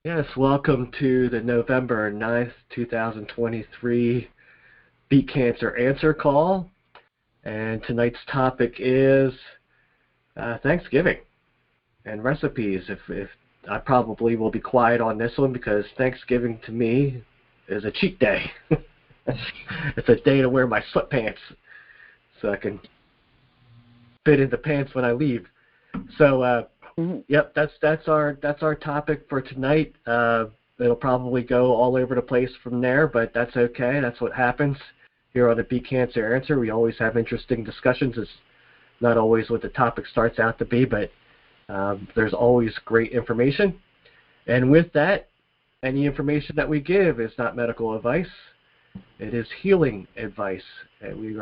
Yes, welcome to the November 9th, 2023 Beat Cancer Answer Call. And tonight's topic is Thanksgiving and recipes. If I probably will be quiet on this one because Thanksgiving to me is a cheat day. It's a day to wear my sweatpants so I can fit in the pants when I leave. So yep, that's our topic for tonight. It'll probably go all over the place from there, but that's okay. That's what happens here on the Be Cancer Answer. We always have interesting discussions. It's not always what the topic starts out to be, but there's always great information. And with that, any information that we give is not medical advice. It is healing advice. And we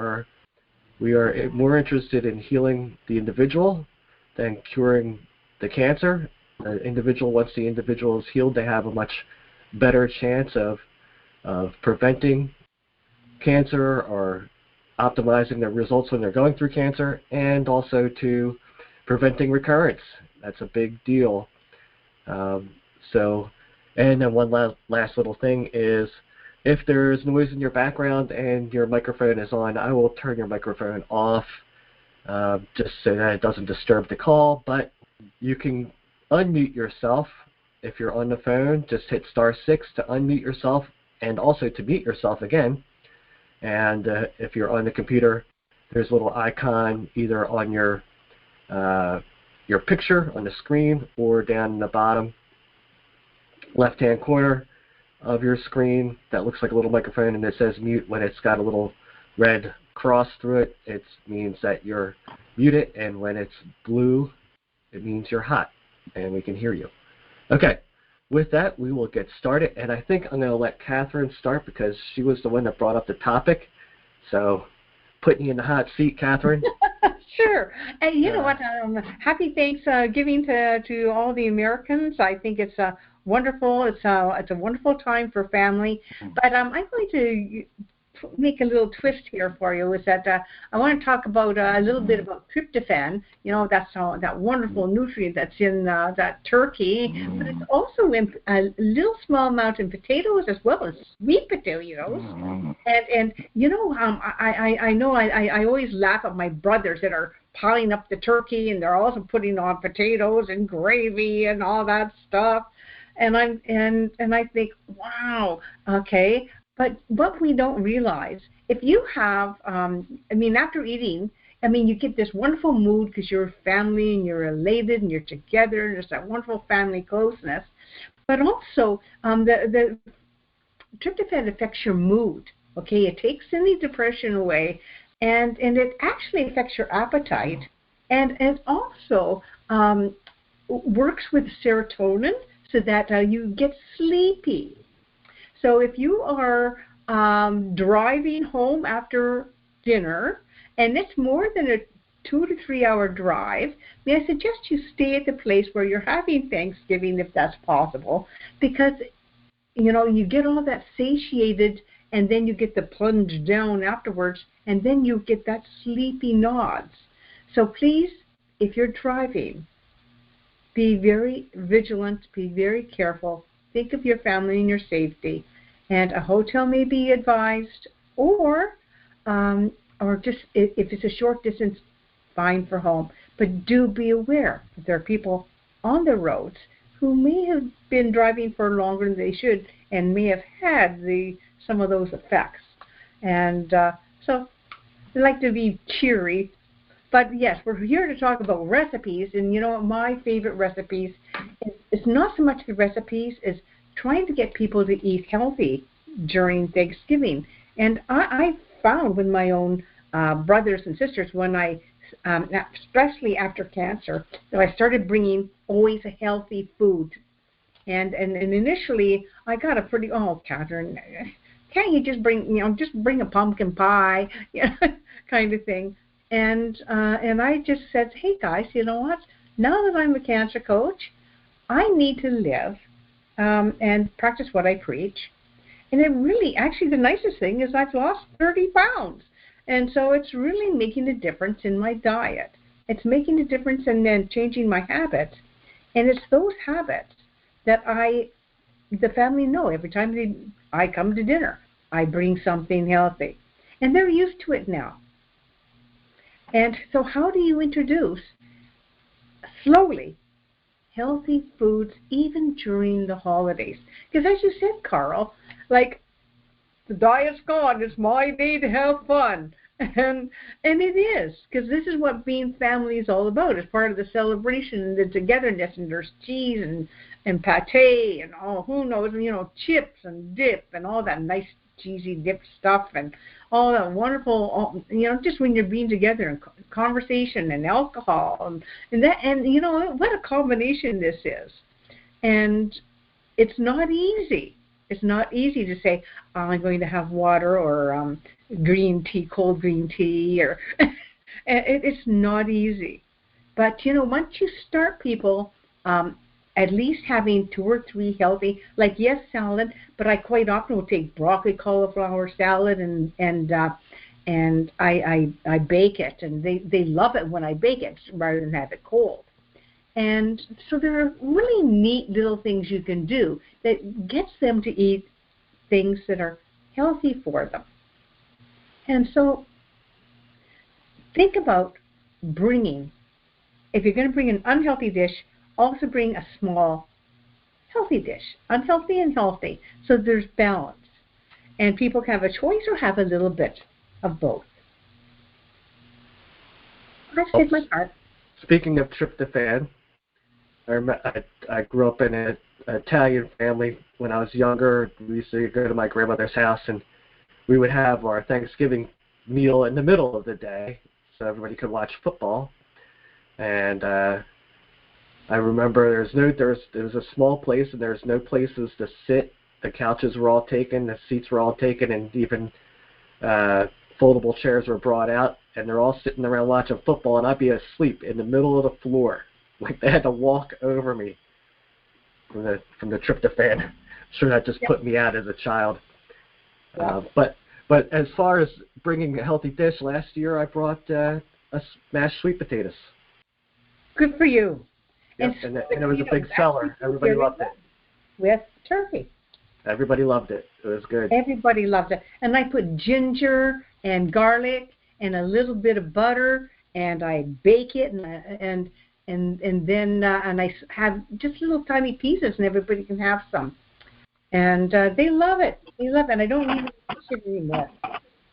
are more interested in healing the individual than curing the cancer. Once the individual is healed, they have a much better chance of preventing cancer or optimizing their results when they're going through cancer, and also to preventing recurrence. That's a big deal. And then one last little thing is, if there's noise in your background and your microphone is on, I will turn your microphone off just so that it doesn't disturb the call. But you can unmute yourself if you're on the phone. Just hit *6 to unmute yourself and also to mute yourself again. And if you're on the computer, there's a little icon either on your picture on the screen or down in the bottom left-hand corner of your screen that looks like a little microphone, and it says mute. When it's got a little red cross through it, it means that you're muted, and when it's blue, it means you're hot, and we can hear you. Okay, with that, we will get started, and I think I'm going to let Catherine start because she was the one that brought up the topic. So, putting you in the hot seat, Catherine. Sure. And you know what? Happy Thanksgiving to all the Americans. I think it's wonderful. It's a wonderful time for family. But I'm going to make a little twist here for you. Is that I want to talk about a little bit about tryptophan. You know, that's that wonderful nutrient that's in that turkey, but it's also in a little small amount in potatoes as well as sweet potatoes. And you know, I know I always laugh at my brothers that are piling up the turkey and they're also putting on potatoes and gravy and all that stuff. And I think, wow, okay. But what we don't realize, if you have, after eating, you get this wonderful mood because you're family and you're elated and you're together and there's that wonderful family closeness. But also, the tryptophan affects your mood. Okay, it takes any depression away, and it actually affects your appetite, and it also works with serotonin so that you get sleepy. So if you are driving home after dinner, and it's more than a 2 to 3 hour drive, may I suggest you stay at the place where you're having Thanksgiving if that's possible, because you know you get all that satiated, and then you get the plunge down afterwards, and then you get that sleepy nods. So please, if you're driving, be very vigilant, be very careful. Think of your family and your safety. And a hotel may be advised, or just if it's a short distance, fine for home. But do be aware that there are people on the roads who may have been driving for longer than they should and may have had some of those effects. And so I like to be cheery. But yes, we're here to talk about recipes, and you know, my favorite recipes is not so much the recipes as trying to get people to eat healthy during Thanksgiving. And I found with my own brothers and sisters, when I, especially after cancer, that I started bringing always a healthy food. And initially, I got a pretty, Catherine, can't you just bring a pumpkin pie, kind of thing. And I just said, hey guys, you know what? Now that I'm a cancer coach, I need to live and practice what I preach. And it really, actually, the nicest thing is I've lost 30 pounds. And so it's really making a difference in my diet. It's making a difference in then changing my habits. And it's those habits that I the family know every time I come to dinner, I bring something healthy. And they're used to it now. And so how do you introduce, slowly, healthy foods even during the holidays? Because as you said, Carl, like, the diet's gone. It's my day to have fun. And it is, because this is what being family is all about. It's part of the celebration and the togetherness, and there's cheese and pate and who knows, chips and dip and all that nice cheesy dip stuff and all that wonderful, just when you're being together and conversation and alcohol and that, and what a combination this is. And it's not easy. It's not easy to say, I'm going to have water or green tea, cold green tea, or it's not easy. But, once you start people at least having 2 or 3 healthy, like, yes, salad, but I quite often will take broccoli cauliflower salad and I bake it, and they love it when I bake it rather than have it cold. And so there are really neat little things you can do that gets them to eat things that are healthy for them. And so think about bringing, if you're going to bring an unhealthy dish, also bring a small healthy dish, unhealthy and healthy, so there's balance. And people can have a choice or have a little bit of both. I've said my part. Speaking of tryptophan, I grew up in an Italian family. When I was younger, we used to go to my grandmother's house, and we would have our Thanksgiving meal in the middle of the day so everybody could watch football. And I remember there was a small place, and there was no places to sit. The couches were all taken, the seats were all taken, and even foldable chairs were brought out, and they're all sitting around watching football, and I'd be asleep in the middle of the floor. Like, they had to walk over me from the tryptophan. I'm sure that just put me out as a child. Yeah. But as far as bringing a healthy dish, last year I brought mashed sweet potatoes. Good for you. Yep, and it was a big seller. Everybody loved it. With turkey. Everybody loved it. It was good. Everybody loved it. And I put ginger and garlic and a little bit of butter, and I bake it, and then I have just little tiny pieces, and everybody can have some. And they love it. They love it. And I don't need sugar anymore.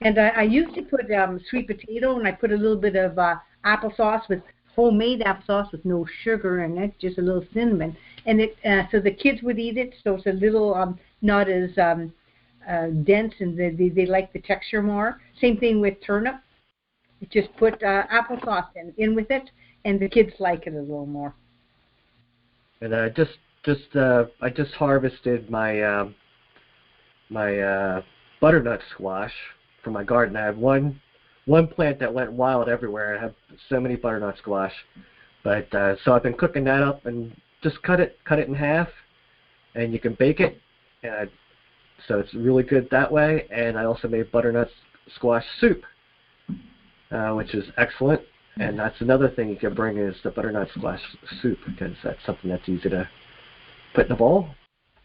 And I used to put sweet potato, and I put a little bit of applesauce, with homemade applesauce with no sugar in it, just a little cinnamon. And it so the kids would eat it, so it's a little not as dense, and they like the texture more. Same thing with turnip. Just put applesauce in with it, and the kids like it a little more. And I just harvested my my butternut squash from my garden. I have one plant that went wild everywhere. I have so many butternut squash, but so I've been cooking that up, and just cut it in half, and you can bake it, and so it's really good that way. And I also made butternut squash soup, which is excellent. And that's another thing you can bring, is the butternut squash soup, because that's something that's easy to put in a bowl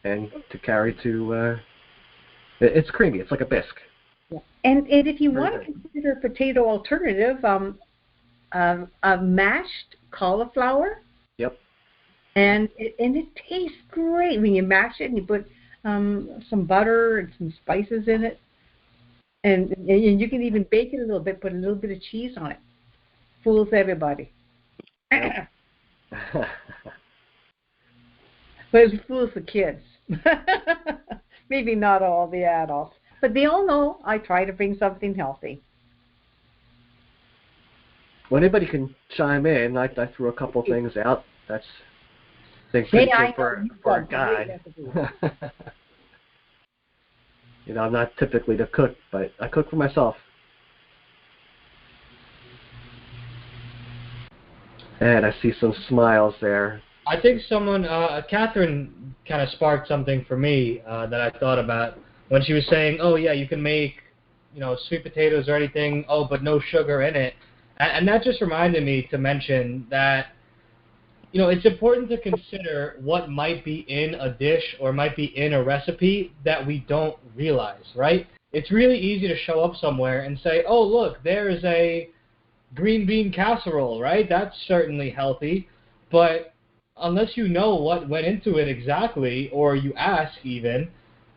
and to carry to. It's creamy. It's like a bisque. Yeah. And if you want to consider a potato alternative, a mashed cauliflower. Yep. And it tastes great when you mash it and you put some butter and some spices in it, and you can even bake it a little bit, put a little bit of cheese on it. Fools everybody. But it fools the kids. Maybe not all the adults, but they all know I try to bring something healthy. Well, anybody can chime in. I threw a couple things out. That's things for a guy. I'm not typically the cook, but I cook for myself. And I see some smiles there. I think someone, Catherine, kind of sparked something for me that I thought about when she was saying, "Oh yeah, you can make, sweet potatoes or anything. Oh, but no sugar in it." And that just reminded me to mention that it's important to consider what might be in a dish or might be in a recipe that we don't realize, right? It's really easy to show up somewhere and say, oh, look, there is a green bean casserole, right? That's certainly healthy. But unless you know what went into it exactly, or you ask even,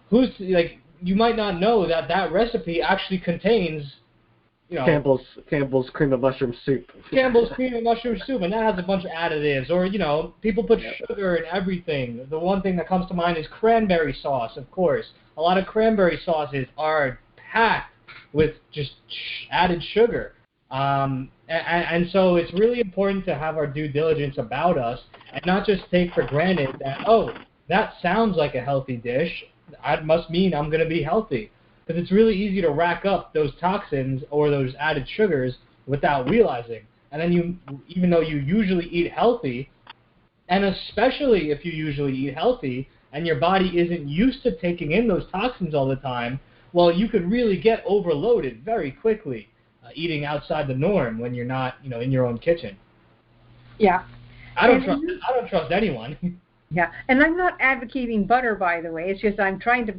you might not know that that recipe actually contains Campbell's cream of mushroom soup. Campbell's cream and mushroom soup, and that has a bunch of additives. Or, people put sugar in everything. The one thing that comes to mind is cranberry sauce, of course. A lot of cranberry sauces are packed with just added sugar. And so it's really important to have our due diligence about us and not just take for granted that, oh, that sounds like a healthy dish. That must mean I'm going to be healthy. Because it's really easy to rack up those toxins or those added sugars without realizing. And then even though you usually eat healthy, and especially if you usually eat healthy and your body isn't used to taking in those toxins all the time, well, you could really get overloaded very quickly eating outside the norm when you're not, in your own kitchen. Yeah. I don't trust anyone. Yeah, and I'm not advocating butter, by the way. It's just I'm trying to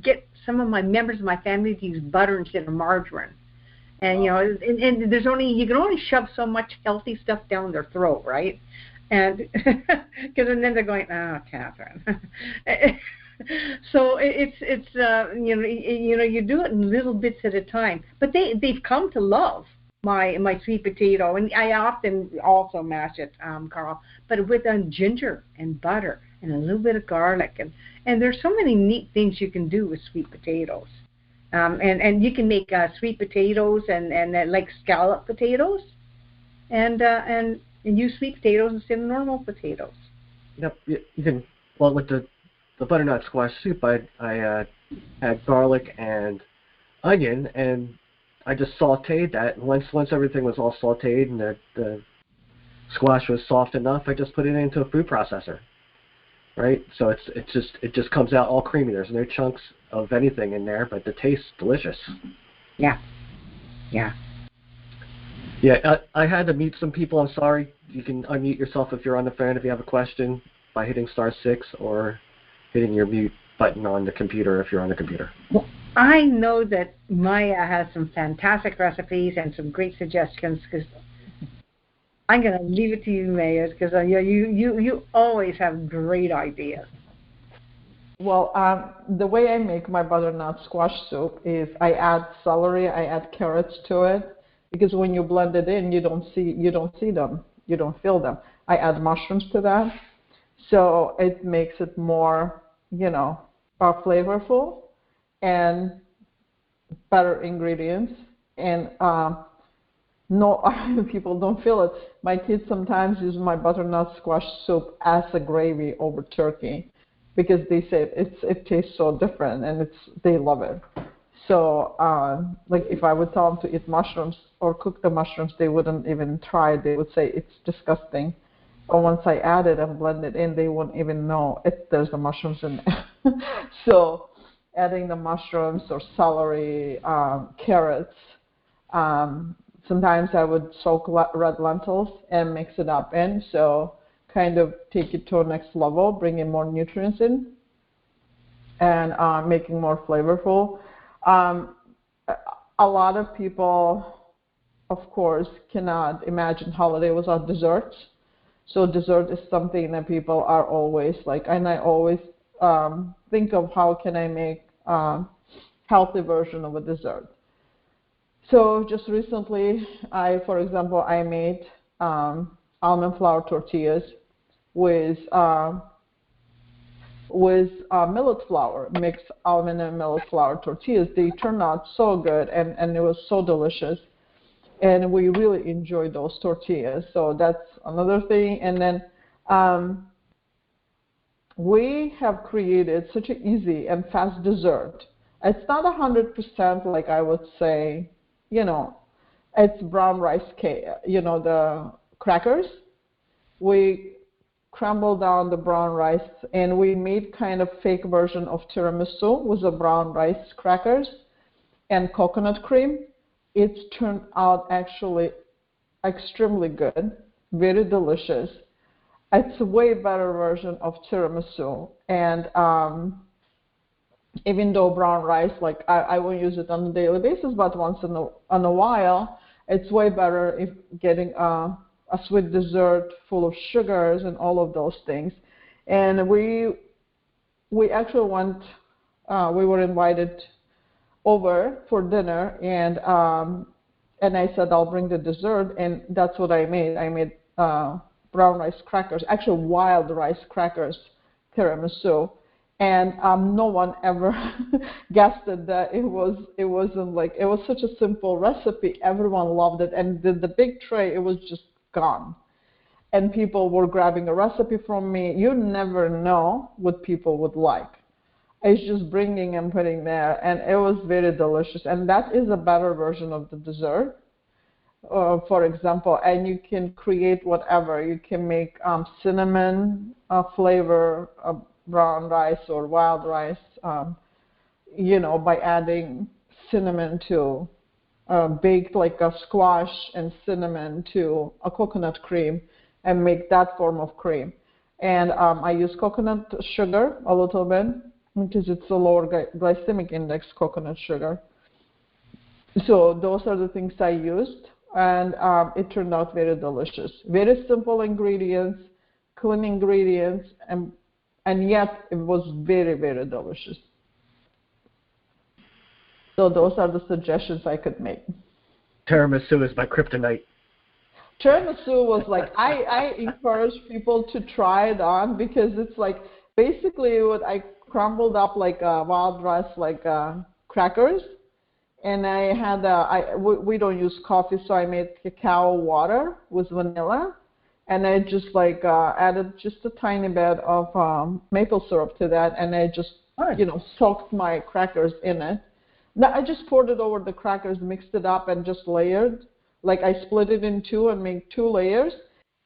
get some of my members of my family to use butter instead of margarine. And and there's you can only shove so much healthy stuff down their throat, right? And because then they're going, oh, Catherine. So it's you do it in little bits at a time. But they've come to love my sweet potato, and I often also mash it, Carl, but with ginger and butter and a little bit of garlic, and there's so many neat things you can do with sweet potatoes, and you can make sweet potatoes and like scallop potatoes, and use sweet potatoes instead of normal potatoes. Yep, you can. Well, with the butternut squash soup, I had garlic and onion, and I just sautéed that. Once everything was all sautéed and the squash was soft enough, I just put it into a food processor. Right? So it just comes out all creamy. There's no chunks of anything in there, but the taste's delicious. Yeah. Yeah. Yeah, I had to mute some people. I'm sorry. You can unmute yourself if you're on the phone if you have a question by hitting *6 or hitting your mute button on the computer if you're on the computer. Well, I know that Maya has some fantastic recipes and some great suggestions, because I'm going to leave it to you, Maya, because you always have great ideas. Well, the way I make my butternut squash soup is I add celery, I add carrots to it, because when you blend it in, you don't see them, you don't feel them. I add mushrooms to that, so it makes it more, flavorful and better ingredients. And no, people don't feel it. My kids sometimes use my butternut squash soup as a gravy over turkey, because they say it tastes so different, and they love it. So, like if I would tell them to eat mushrooms or cook the mushrooms, they wouldn't even try. They would say it's disgusting. But once I add it and blend it in, they won't even know there's the mushrooms in there. So, adding the mushrooms or celery, carrots. Sometimes I would soak red lentils and mix it up in. So, kind of take it to a next level, bring in more nutrients in, and making more flavorful. A lot of people, of course, cannot imagine holiday without desserts. So dessert is something that people are always like, and I always think of how can I make healthy version of a dessert. So just recently, for example, I made almond flour tortillas with millet flour, mixed almond and millet flour tortillas. They turned out so good, and it was so delicious. And we really enjoyed those tortillas. So that's another thing. And then we have created such an easy and fast dessert. It's not 100% like I would say, it's brown rice cake, the crackers. We crumbled down the brown rice, and we made kind of fake version of tiramisu with the brown rice crackers and coconut cream. It's turned out actually extremely good, very delicious. It's a way better version of tiramisu. And even though brown rice, like I won't use it on a daily basis, but once in a while, it's way better if getting a sweet dessert full of sugars and all of those things. And we actually went, we were invited over for dinner, and I said I'll bring the dessert, and that's what I made. I made brown rice crackers, actually wild rice crackers, tiramisu, and no one ever guessed that it wasn't like, it was such a simple recipe. Everyone loved it, and the big tray, it was just gone. And people were grabbing a recipe from me. You never know what people would like. It's just bringing and putting there, and it was very delicious. And that is a better version of the dessert, for example. And you can create whatever. You can make cinnamon flavor brown rice or wild rice, by adding cinnamon to baked like a squash and cinnamon to a coconut cream, and make that form of cream. And I use coconut sugar a little bit because it's a lower glycemic index coconut sugar. So those are the things I used, and it turned out very delicious. Very simple ingredients, clean ingredients, and yet it was very, very delicious. So those are the suggestions I could make. Tiramisu is my kryptonite. Tiramisu was like, I encourage people to try it on, because it's like basically what I crumbled up like wild rice, like crackers, and I had we don't use coffee, so I made cacao water with vanilla, and I just like added just a tiny bit of maple syrup to that, and I just soaked my crackers in it. Now I just poured it over the crackers, mixed it up, and just layered. Like I split it in two and made 2 layers,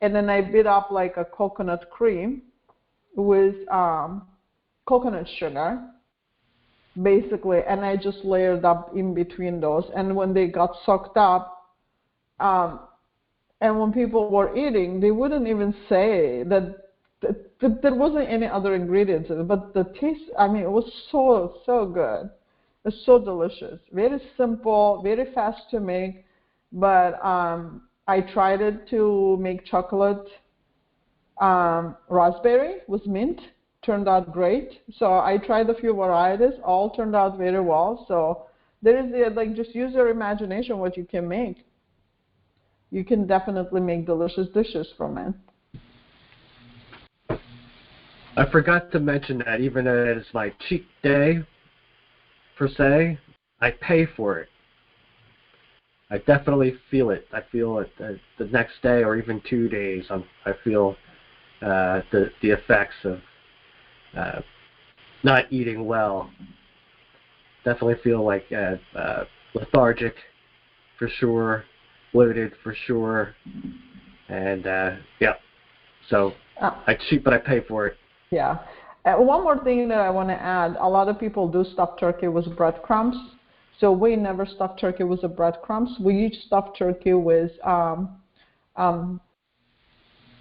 and then I beat up like a coconut cream with coconut sugar, basically, and I just layered up in between those. And when they got soaked up, and when people were eating, they wouldn't even say that there wasn't any other ingredients in it, but the taste, I mean, it was so good. It's so delicious. Very simple, very fast to make. But I tried it to make chocolate raspberry with mint. Turned out great. So I tried a few varieties. All turned out very well. So there is like, just use your imagination what you can make. You can definitely make delicious dishes from it. I forgot to mention that even though it's my cheat day, per se, I pay for it. I definitely feel it. I feel it the next day or even 2 days. I feel the effects of not eating well. Definitely feel like lethargic, for sure, bloated, for sure, and yeah. So I cheat, but I pay for it. Yeah. One more thing that I want to add: a lot of people do stuff turkey with breadcrumbs. So we never stuff turkey with the breadcrumbs. We stuff turkey with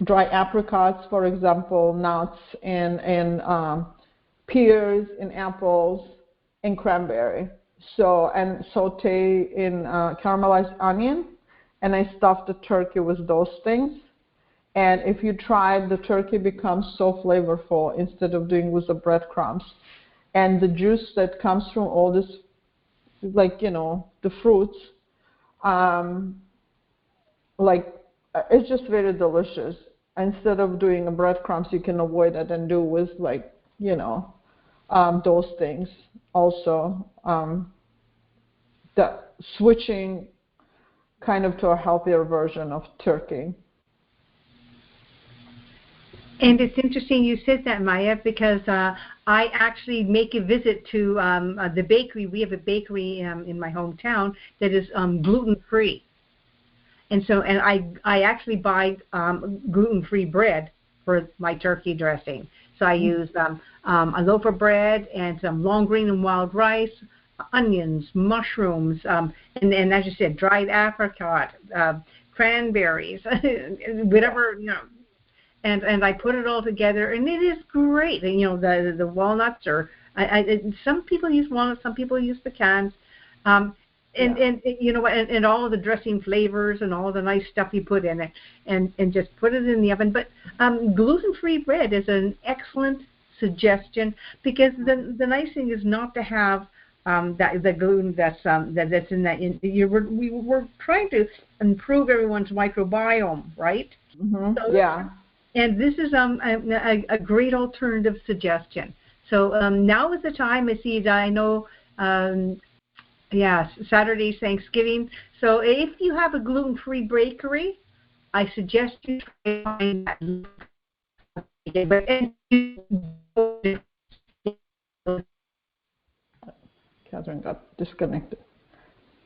dry apricots, for example, nuts, and pears, and apples, and cranberry. So, and saute in caramelized onion, and I stuff the turkey with those things. And if you try it, the turkey becomes so flavorful instead of doing with the breadcrumbs. And the juice that comes from all this, like, the fruits, it's just very delicious. Instead of doing a breadcrumbs, you can avoid it and do with, like, those things also. The switching kind of to a healthier version of turkey. And it's interesting you said that, Maya, because I actually make a visit to the bakery. We have a bakery in my hometown that is gluten-free. And so, and I actually buy gluten-free bread for my turkey dressing. So I use a loaf of bread and some long green and wild rice, onions, mushrooms, and as you said, dried apricot, cranberries, whatever, and I put it all together, and it is great. And, the walnuts some people use walnuts, some people use pecans, and all of the dressing flavors and all the nice stuff you put in it, and just put it in the oven. But gluten-free bread is an excellent suggestion, because the nice thing is not to have the gluten that's in that. We're trying to improve everyone's microbiome, right? Mm-hmm. So, yeah. And this is a great alternative suggestion. So now is the time. I know. Saturday's Thanksgiving. So if you have a gluten-free bakery, I suggest you try to find that. Catherine got disconnected.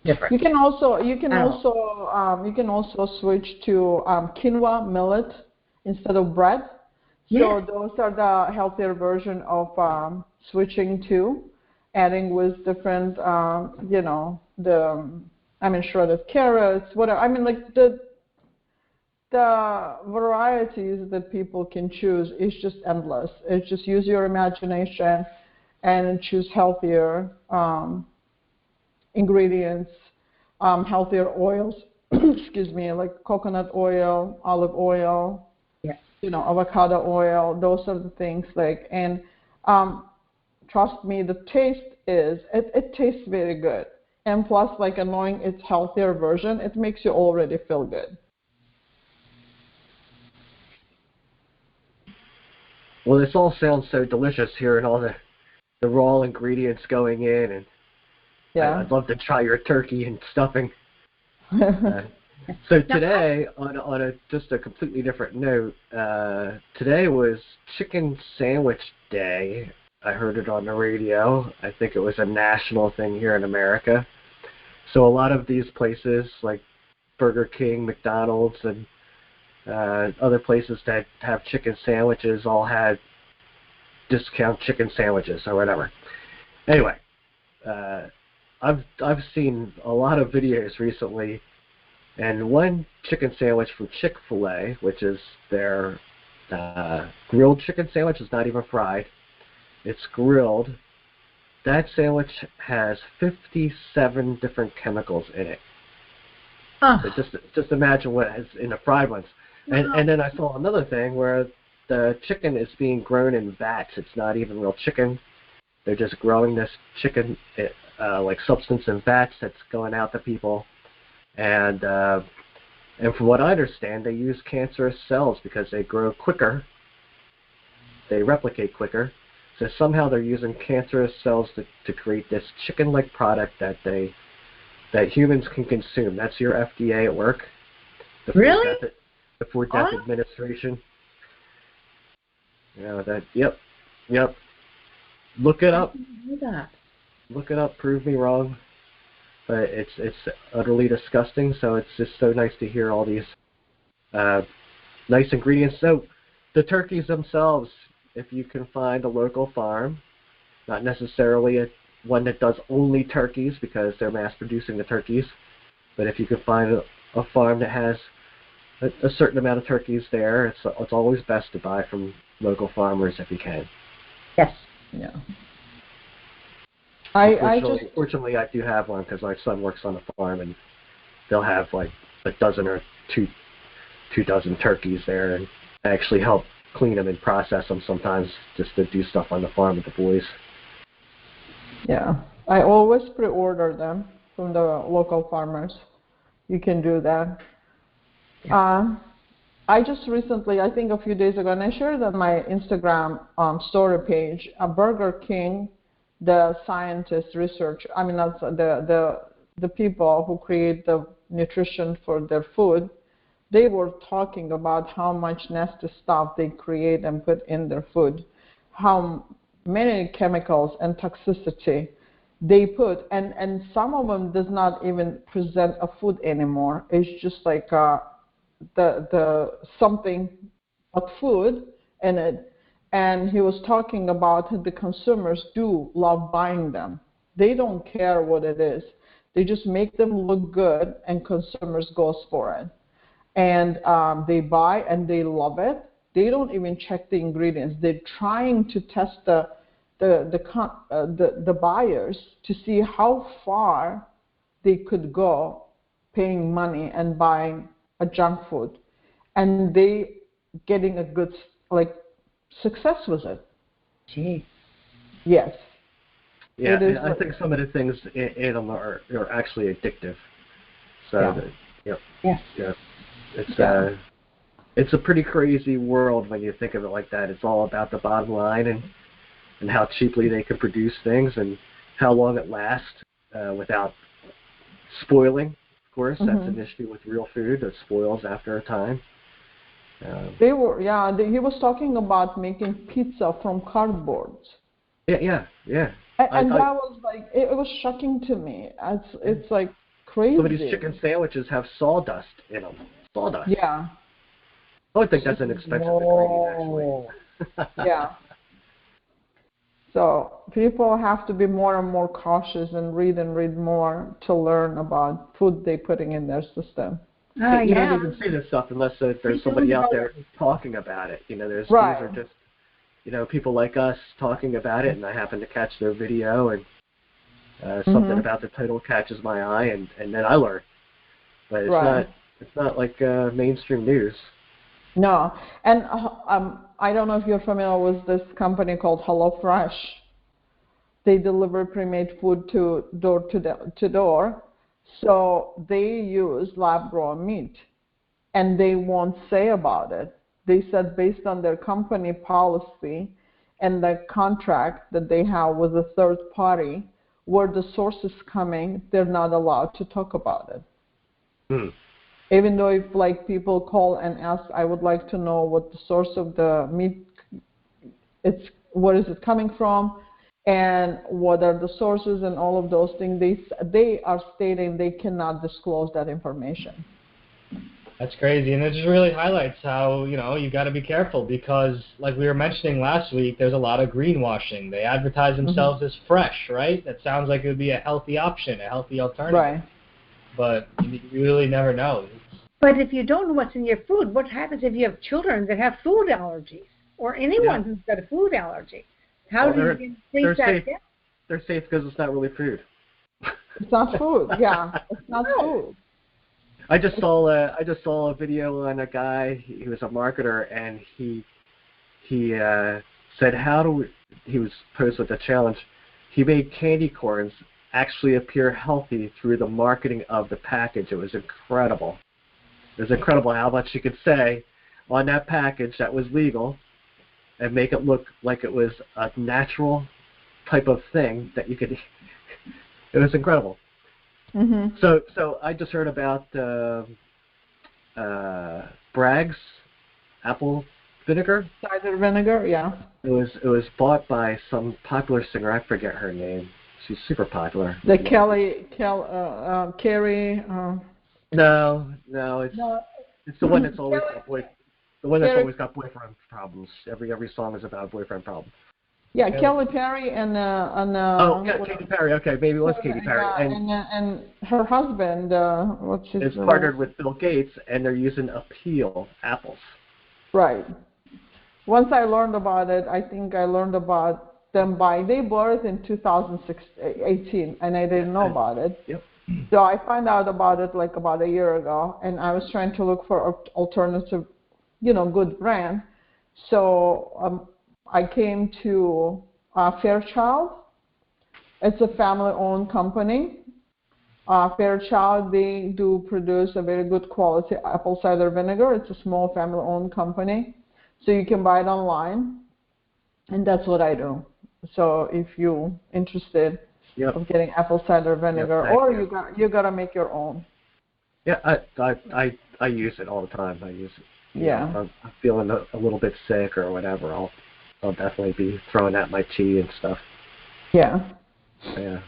Different. You can also switch to quinoa millet instead of bread. So those are the healthier version of switching to, adding with different shredded carrots, whatever. I mean, like the varieties that people can choose is just endless. It's just use your imagination and choose healthier ingredients, healthier oils, excuse me, like coconut oil, olive oil, avocado oil. Those are the things and trust me, the taste it tastes very good. And plus, knowing it's healthier version, it makes you already feel good. Well, this all sounds so delicious here, and all the raw ingredients going in, and I'd love to try your turkey and stuffing. So today, on just a completely different note, today was Chicken Sandwich Day. I heard it on the radio. I think it was a national thing here in America. So a lot of these places like Burger King, McDonald's, and other places that have chicken sandwiches all had discount chicken sandwiches or whatever. Anyway, I've seen a lot of videos recently, and one chicken sandwich from Chick-fil-A, which is their grilled chicken sandwich, is not even fried. It's grilled. That sandwich has 57 different chemicals in it. So just imagine what is in the fried ones. And then I saw another thing where the chicken is being grown in vats. It's not even real chicken. They're just growing this chicken like substance in vats that's going out to people. And from what I understand, they use cancerous cells because they grow quicker. They replicate quicker. So somehow they're using cancerous cells to create this chicken-like product that humans can consume. That's your FDA at work. The Food Death Administration. Yep. Look it up. Look it up. Prove me wrong. But it's utterly disgusting. So it's just so nice to hear all these nice ingredients. So the turkeys themselves, if you can find a local farm, not necessarily one that does only turkeys because they're mass producing the turkeys, but if you can find a farm that has a certain amount of turkeys there, it's always best to buy from local farmers if you can. Yes. Yeah. Fortunately, I do have one because my son works on a farm, and they'll have like a dozen or two dozen turkeys there, and I actually help clean them and process them sometimes just to do stuff on the farm with the boys. Yeah, I always pre-order them from the local farmers. You can do that. Yeah. I just recently, I think a few days ago, and I shared on my Instagram story page, a Burger King, the scientists, research, that's the people who create the nutrition for their food, they were talking about how much nasty stuff they create and put in their food, how many chemicals and toxicity they put, and some of them does not even present a food anymore. It's just like the something but food in it. And he was talking about the consumers do love buying them. They don't care what it is. They just make them look good, and consumers goes for it. And they buy and they love it. They don't even check the ingredients. They're trying to test the buyers to see how far they could go paying money and buying a junk food, and they getting a good success with it. Gee. Yes. Yeah, and I think some of the things in them are actually addictive. So it's a pretty crazy world when you think of it like that. It's all about the bottom line and how cheaply they can produce things and how long it lasts without spoiling. Of course, that's an issue with real food that spoils after a time. He was talking about making pizza from cardboard. Yeah. And that was it was shocking to me. It's like crazy. Some of these chicken sandwiches have sawdust in them. Sawdust. Yeah. I would think that's an expensive ingredient, actually. Yeah. So people have to be more and more cautious and read more to learn about food they're putting in their system. You don't even see this stuff unless there's somebody out there talking about it. These are just people like us talking about it, and I happen to catch their video, and something about the title catches my eye, and then I learn. But it's not like mainstream news. No, and I don't know if you're familiar with this company called HelloFresh. They deliver pre-made food to door, so they use lab-grown meat, and they won't say about it. They said based on their company policy and the contract that they have with a third party, where the source is coming, they're not allowed to talk about it. Even though if people call and ask, I would like to know what the source of the meat, where is it coming from, and what are the sources and all of those things, they are stating they cannot disclose that information. That's crazy, and it just really highlights how, you got to be careful because, like we were mentioning last week, there's a lot of greenwashing. They advertise themselves as fresh, right? That sounds like it would be a healthy option, a healthy alternative. Right. But you really never know. But if you don't know what's in your food, what happens if you have children that have food allergies or anyone who's got a food allergy? How do you trace that down? They're safe because it's not really food. It's not food. Yeah, it's not food. I just saw a video on a guy. He was a marketer, and he said he was posed with a challenge. He made candy corns actually appear healthy through the marketing of the package. It was incredible. It was incredible how much you could say on that package that was legal and make it look like it was a natural type of thing that you could. It was incredible. So I just heard about Bragg's apple vinegar. Cider vinegar, yeah. It was bought by some popular singer. I forget her name. She's super popular. The Carrie. No, it's the one that's always got boyfriend problems. Every song is about a boyfriend problem. Yeah, Kelly Perry and Katy Perry. Okay, maybe it was Katy Perry. And her husband, what's his name? Is partnered with Bill Gates, and they're using Apeel apples. Right. Once I learned about it, I think I learned about them they bought it in 2018, and I didn't know about it. Yep. So I found out about it about a year ago, and I was trying to look for alternative, good brand. So I came to Fairchild. It's a family-owned company. Fairchild, they do produce a very good quality apple cider vinegar. It's a small family-owned company, so you can buy it online, and that's what I do. So if you're interested of getting apple cider vinegar, or you gotta make your own. Yeah, I use it all the time. I use it. Yeah. If I'm feeling a little bit sick or whatever, I'll definitely be throwing out my tea and stuff. Yeah. Yeah.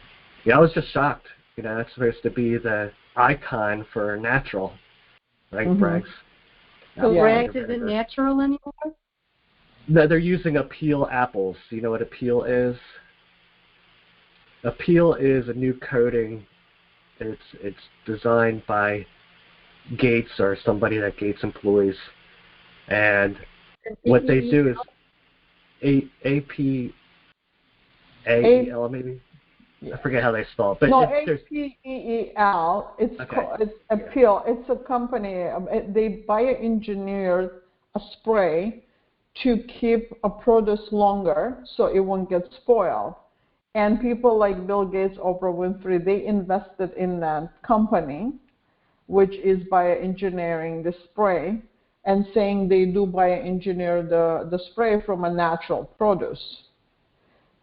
I was just shocked. That's supposed to be the icon for natural, right, Bragg's? So Bragg's isn't natural anymore? No, they're using Apeel apples. Do you know what Apeel is? Apeel is a new coating. It's designed by Gates or somebody that Gates employs, and what they do is APAEL maybe. I forget how they spell it, but no, there's APEEL. It's okay. called, it's Appeal. It's a company. They bioengineered a spray to keep a produce longer so it won't get spoiled. And people like Bill Gates, Oprah Winfrey, they invested in that company, which is bioengineering the spray, and saying they do bioengineer the spray from a natural produce.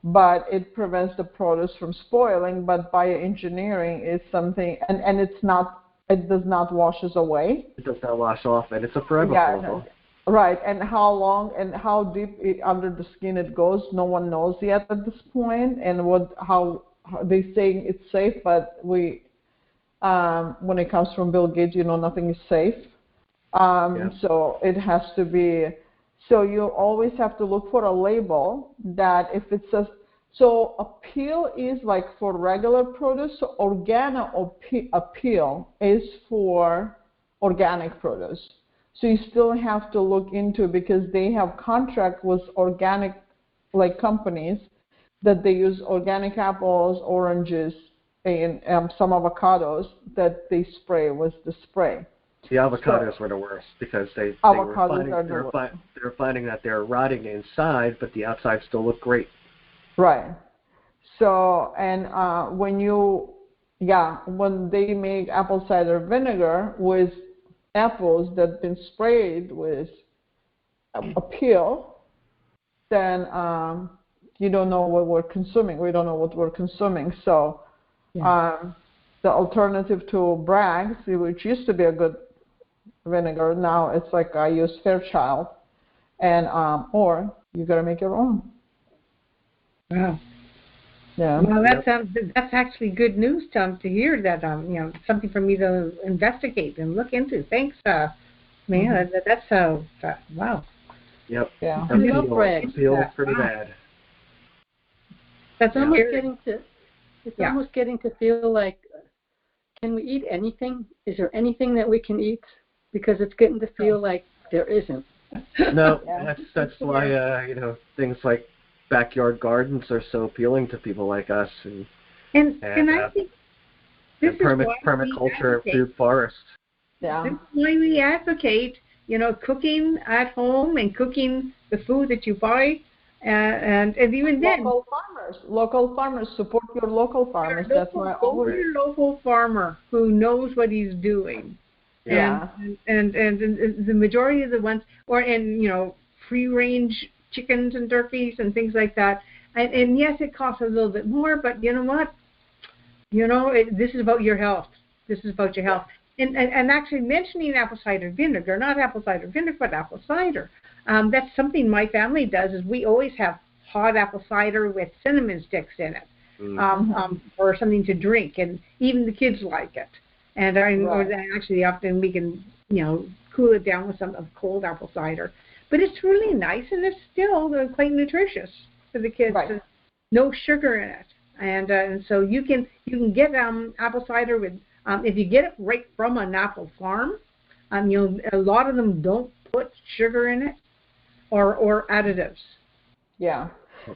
But it prevents the produce from spoiling, but bioengineering is something, and it does not washes away. It does not wash off, and it's a forever chemical. Right, and how long and how deep under the skin it goes, no one knows yet at this point, and how they say it's safe, but when it comes from Bill Gates, nothing is safe. So it has to be. So you always have to look for a label that if it says. So appeal is like for regular produce. So appeal is for organic produce. So you still have to look into, because they have contract with organic companies that they use organic apples, oranges, and some avocados that they spray with the spray. The avocados were the worst because they were finding that they're rotting inside, but the outside still looked great. Right. So, and when they make apple cider vinegar with apples that've been sprayed with appeal, then you don't know what we're consuming. We don't know what we're consuming. So the alternative to Bragg's, which used to be a good vinegar, now it's like I use Fairchild, and or you got to make your own. Wow. Yeah. Well, that's actually good news to hear that something for me to investigate and look into. Thanks, man. That's wow. Yep. Yeah. Appeals pretty bad. That's almost getting to. It's almost getting to feel like, can we eat anything? Is there anything that we can eat? Because it's getting to feel like there isn't. No, that's why things like backyard gardens are so appealing to people like us, and I think this is why permaculture food forests. Yeah. This is why we advocate, cooking at home and cooking the food that you buy, and even local farmers, support your local farmers. That's why always your local farmer who knows what he's doing. Yeah. And the majority of the ones, free range chickens and turkeys and things like that. And yes, it costs a little bit more, but you know what? This is about your health. This is about your health. And actually mentioning apple cider vinegar, not apple cider vinegar, but apple cider. That's something my family does. Is we always have hot apple cider with cinnamon sticks in it, or something to drink, and even the kids like it. And actually often we can cool it down with some of cold apple cider. But it's really nice, and it's still quite nutritious for the kids. Right. No sugar in it, and so you can get apple cider with if you get it right from an apple farm. A lot of them don't put sugar in it or additives. Yeah,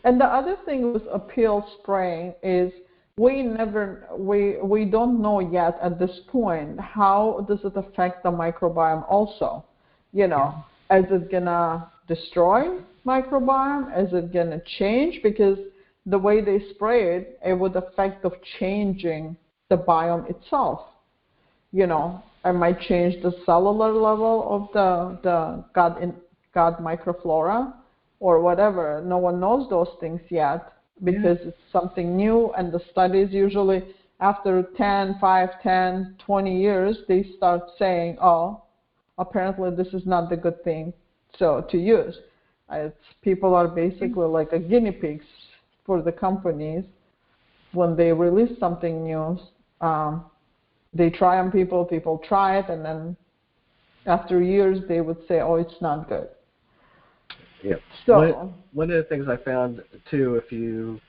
and the other thing with appeal spraying is we don't know yet at this point how does it affect the microbiome also. Is it gonna destroy microbiome? Is it gonna change? Because the way they spray it, it would affect of changing the biome itself. It might change the cellular level of the gut microflora or whatever. No one knows those things yet because it's something new, and the studies usually after 10, 20 years, they start saying, oh, apparently this is not the good thing to use. People are basically like a guinea pigs for the companies. When they release something new, they try on people try it, and then after years they would say, oh, it's not good. Yep. So one of the things I found too, if you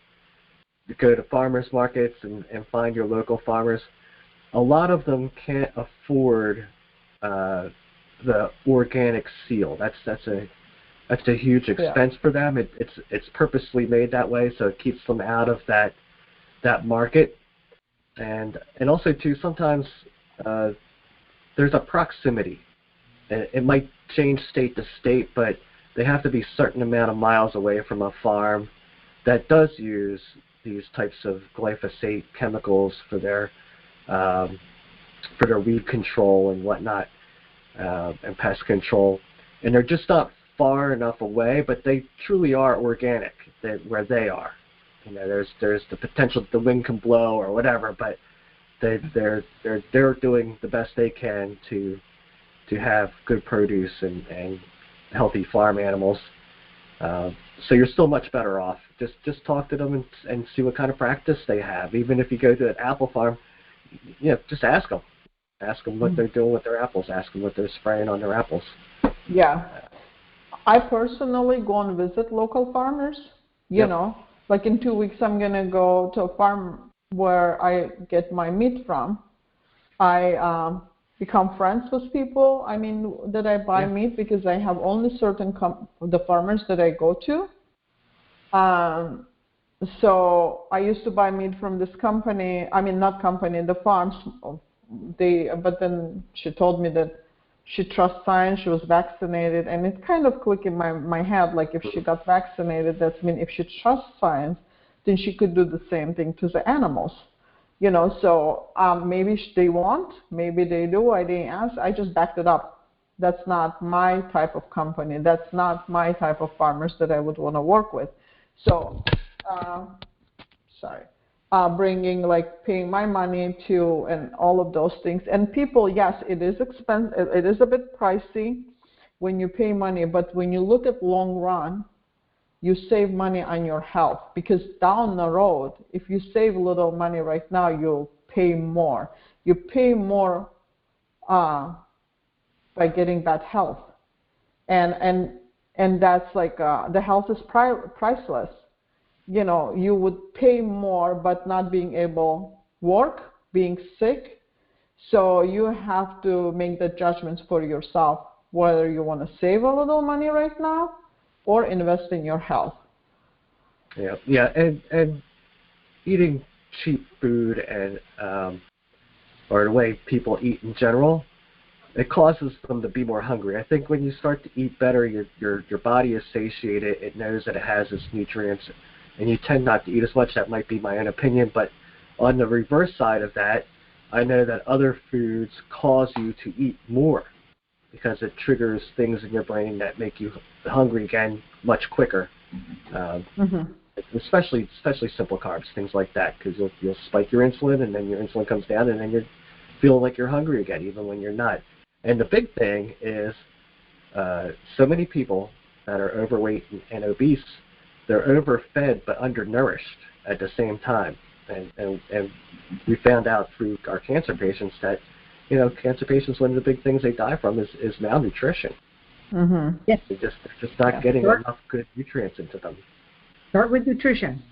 go to farmers markets and find your local farmers, a lot of them can't afford the organic seal. That's a That's a huge expense for them. It's purposely made that way so it keeps them out of that market. And also too, sometimes there's a proximity. And it might change state to state, but they have to be a certain amount of miles away from a farm that does use these types of glyphosate chemicals for their weed control and whatnot, and pest control. And they're just not far enough away, but they truly are organic where they are. You know, there's the potential that the wind can blow or whatever, but they're doing the best they can to have good produce and healthy farm animals. So you're still much better off. Just talk to them and see what kind of practice they have. Even if you go to an apple farm, just ask them. Ask them what they're doing with their apples. Ask them what they're spraying on their apples. Yeah. I personally go and visit local farmers. You know, like in 2 weeks, I'm going to go to a farm where I get my meat from. I become friends with people, that I buy meat because I have only certain the farmers that I go to. So I used to buy meat from this company, the farms. But then she told me that she trusts science, she was vaccinated, and it kind of clicked in my head, like if she got vaccinated, that means if she trusts science, then she could do the same thing to the animals. So maybe they won't, maybe they do, I didn't ask, I just backed it up. That's not my type of company, that's not my type of farmers that I would want to work with. So, paying my money to and all of those things. And people, yes, it is expensive. It is a bit pricey when you pay money, but when you look at long run, you save money on your health because down the road, if you save a little money right now, you'll pay more. You pay more by getting bad health, and that's like the health is priceless. You would pay more, but not being able to work, being sick. So you have to make the judgments for yourself, whether you want to save a little money right now or invest in your health. Yeah, and eating cheap food and or the way people eat in general, it causes them to be more hungry. I think when you start to eat better, your body is satiated. It knows that it has its nutrients, and you tend not to eat as much. That might be my own opinion, but on the reverse side of that, I know that other foods cause you to eat more because it triggers things in your brain that make you hungry again much quicker. Especially simple carbs, things like that, because you'll spike your insulin, and then your insulin comes down, and then you're feeling like you're hungry again, even when you're not. And the big thing is so many people that are overweight and obese, they're overfed but undernourished at the same time. And we found out through our cancer patients that, cancer patients, one of the big things they die from is malnutrition. Yes. They're just not getting enough good nutrients into them. Start with nutrition.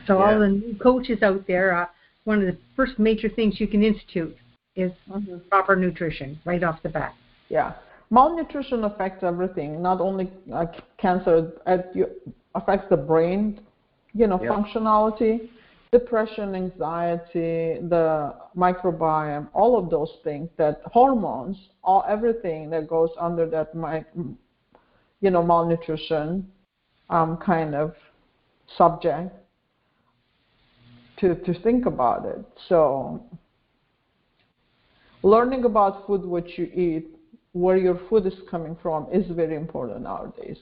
So all the new coaches out there, one of the first major things you can institute is proper nutrition right off the bat. Yeah. Malnutrition affects everything, not only cancer, it affects the brain, functionality, depression, anxiety, the microbiome, all of those things, that hormones, everything that goes under that, malnutrition kind of subject to think about it. So learning about food, what you eat, where your food is coming from is very important nowadays.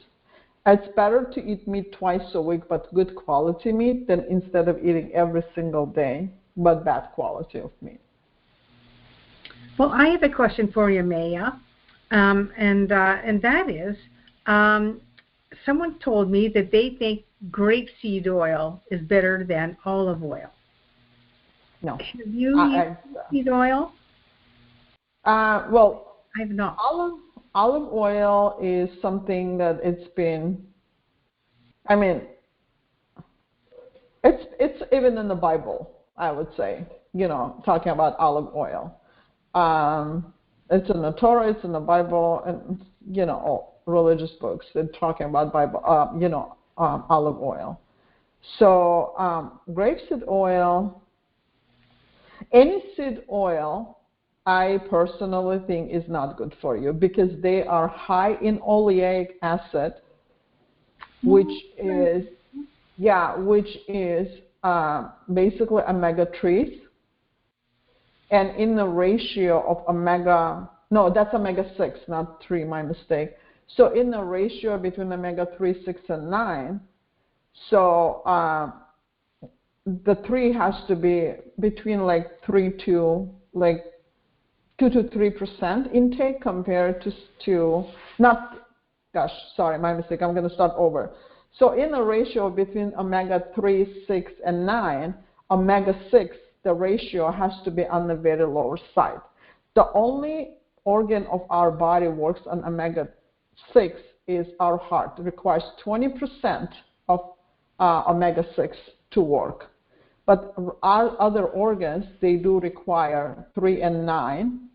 It's better to eat meat twice a week, but good quality meat, than instead of eating every single day, but bad quality of meat. Well, I have a question for you, Maya, and that is, someone told me that they think grapeseed oil is better than olive oil. No. Have you used grapeseed oil? Well, I have not. Olive oil is something that it's even in the Bible, I would say, talking about olive oil. It's in the Torah, it's in the Bible, and, religious books that talking about Bible, olive oil. So grapeseed oil, any seed oil, I personally think is not good for you because they are high in oleic acid, which is basically omega-3s, and in the ratio of that's omega-6, not 3, my mistake. So in the ratio between omega-3, 6, and 9, so the 3 has to be between like 2 to 3% intake compared to my mistake. I'm going to start over. So in the ratio between omega-3, 6, and 9, omega-6, the ratio has to be on the very lower side. The only organ of our body works on omega-6 is our heart. It requires 20% of omega-6 to work. But our other organs, they do require 3 and 9,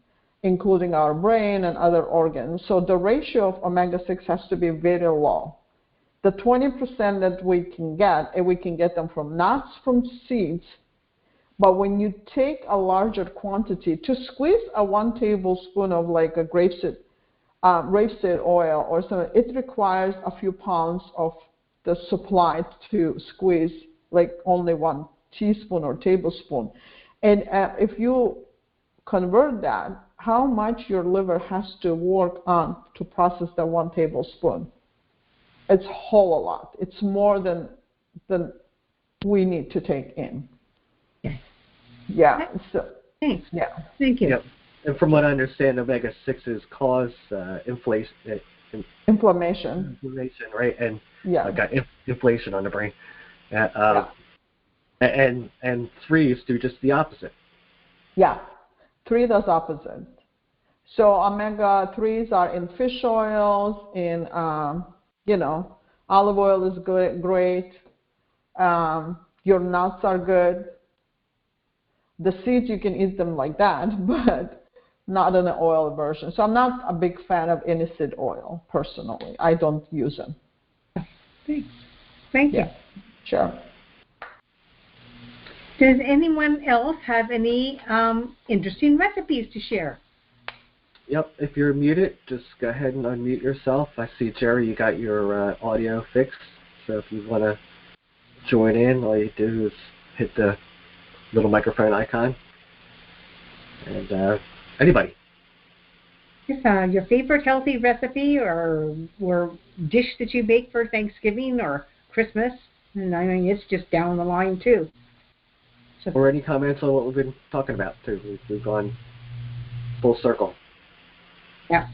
including our brain and other organs. So the ratio of omega-6 has to be very low. The 20% that we can get, and we can get them from nuts, from seeds, but when you take a larger quantity, to squeeze a 1 tablespoon of like a grapeseed oil or something, it requires a few pounds of the supply to squeeze, like only 1 teaspoon or tablespoon. And if you convert that, how much your liver has to work on to process that 1 tablespoon? It's a whole lot. It's more than we need to take in. Yes. Yeah. So, thanks. Yeah. Thank you. Yep. And from what I understand, omega-6s cause inflammation. Inflammation, right? And got inflation on the brain. And 3s do just the opposite. Yeah. 3 does opposite. So omega-3s are in fish oils, in olive oil is great. Your nuts are good. The seeds, you can eat them like that, but not in an oil version. So I'm not a big fan of any seed oil, personally. I don't use them. Thanks. Thank you. Sure. Does anyone else have any interesting recipes to share? Yep. If you're muted, just go ahead and unmute yourself. I see, Jerry, you got your audio fixed. So if you want to join in, all you do is hit the little microphone icon. And anybody. Just your favorite healthy recipe or dish that you make for Thanksgiving or Christmas. And I mean, it's just down the line, too. So, or any comments on what we've been talking about, too. We've gone full circle. Yeah.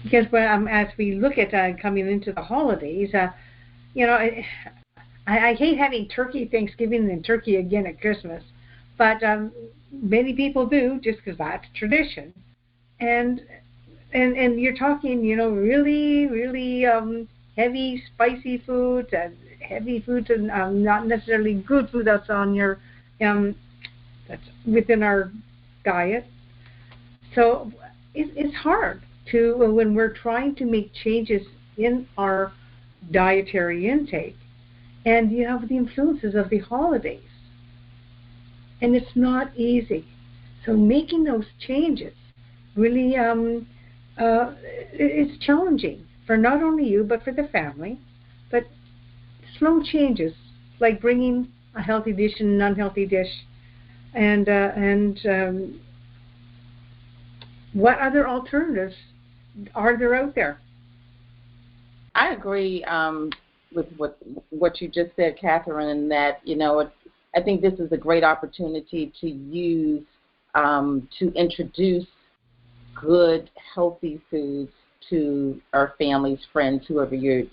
Because as we look at coming into the holidays, I hate having turkey Thanksgiving and turkey again at Christmas. But many people do just because that's tradition. And you're talking, really, really heavy, spicy foods, heavy foods, and not necessarily good food that's on your, that's within our diet. So it's hard to, when we're trying to make changes in our dietary intake, and you have the influences of the holidays. And it's not easy. So making those changes really it's challenging for not only you but for the family. But slow changes, like bringing a healthy dish and an unhealthy dish, and what other alternatives are there out there? I agree with what you just said, Catherine, and that I think this is a great opportunity to use to introduce good, healthy foods to our families, friends, whoever you're,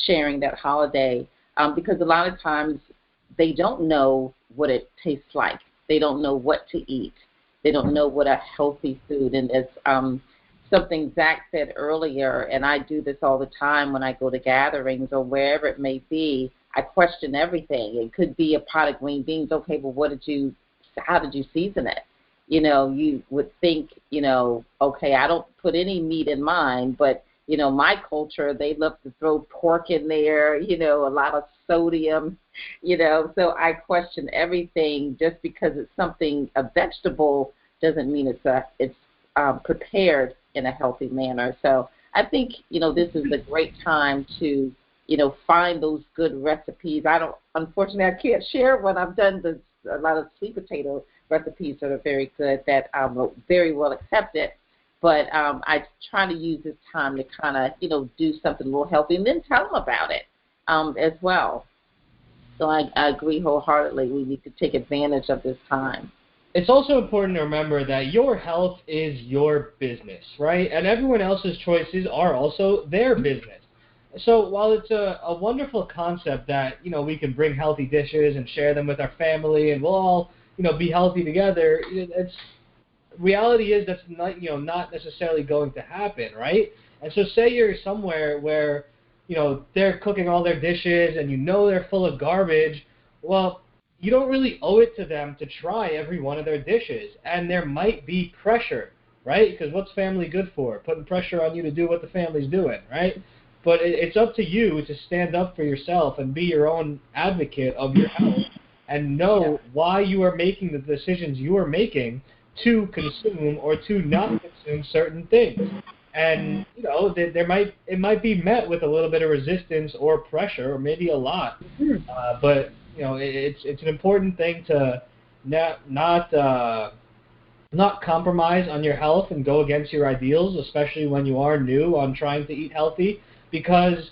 sharing that holiday, because a lot of times they don't know what it tastes like. They don't know what to eat. They don't know what a healthy food, and as something Zach said earlier, and I do this all the time when I go to gatherings or wherever it may be, I question everything. It could be a pot of green beans. Okay, but how did you season it? You would think, okay, I don't put any meat in mine, but my culture, they love to throw pork in there, a lot of sodium, so I question everything. Just because it's something, a vegetable, doesn't mean it's prepared in a healthy manner. So I think, this is a great time to, find those good recipes. Unfortunately, I can't share one. I've done a lot of sweet potato recipes that are very good, that are very well accepted. But I try to use this time to kind of, do something a little healthy and then tell them about it as well. So I agree wholeheartedly. We need to take advantage of this time. It's also important to remember that your health is your business, right? And everyone else's choices are also their business. So while it's a wonderful concept that, we can bring healthy dishes and share them with our family and we'll all, be healthy together, reality is that's not necessarily going to happen, right? And so say you're somewhere where, they're cooking all their dishes and they're full of garbage. Well, you don't really owe it to them to try every one of their dishes. And there might be pressure, right? Because what's family good for? Putting pressure on you to do what the family's doing, right? But it's up to you to stand up for yourself and be your own advocate of your health and know why you are making the decisions you are making to consume or to not consume certain things. And, it might be met with a little bit of resistance or pressure, or maybe a lot. But, it's an important thing to not compromise on your health and go against your ideals, especially when you are new on trying to eat healthy, because,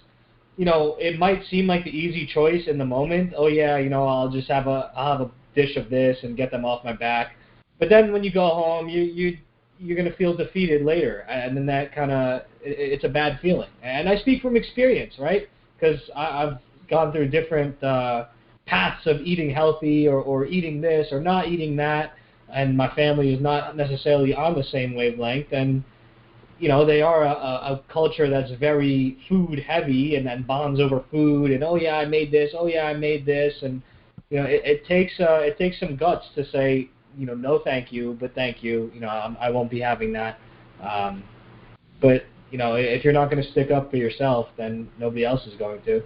it might seem like the easy choice in the moment. Oh, yeah, I'll just have a dish of this and get them off my back. But then when you go home, you're going to feel defeated later, and then that kind of, it's a bad feeling. And I speak from experience, right? Because I've gone through different paths of eating healthy or eating this or not eating that, and my family is not necessarily on the same wavelength, and they are a culture that's very food heavy and then bonds over food, and oh yeah, I made this, and it takes some guts to say, no thank you, but thank you, I won't be having that. But if you're not going to stick up for yourself, then nobody else is going to.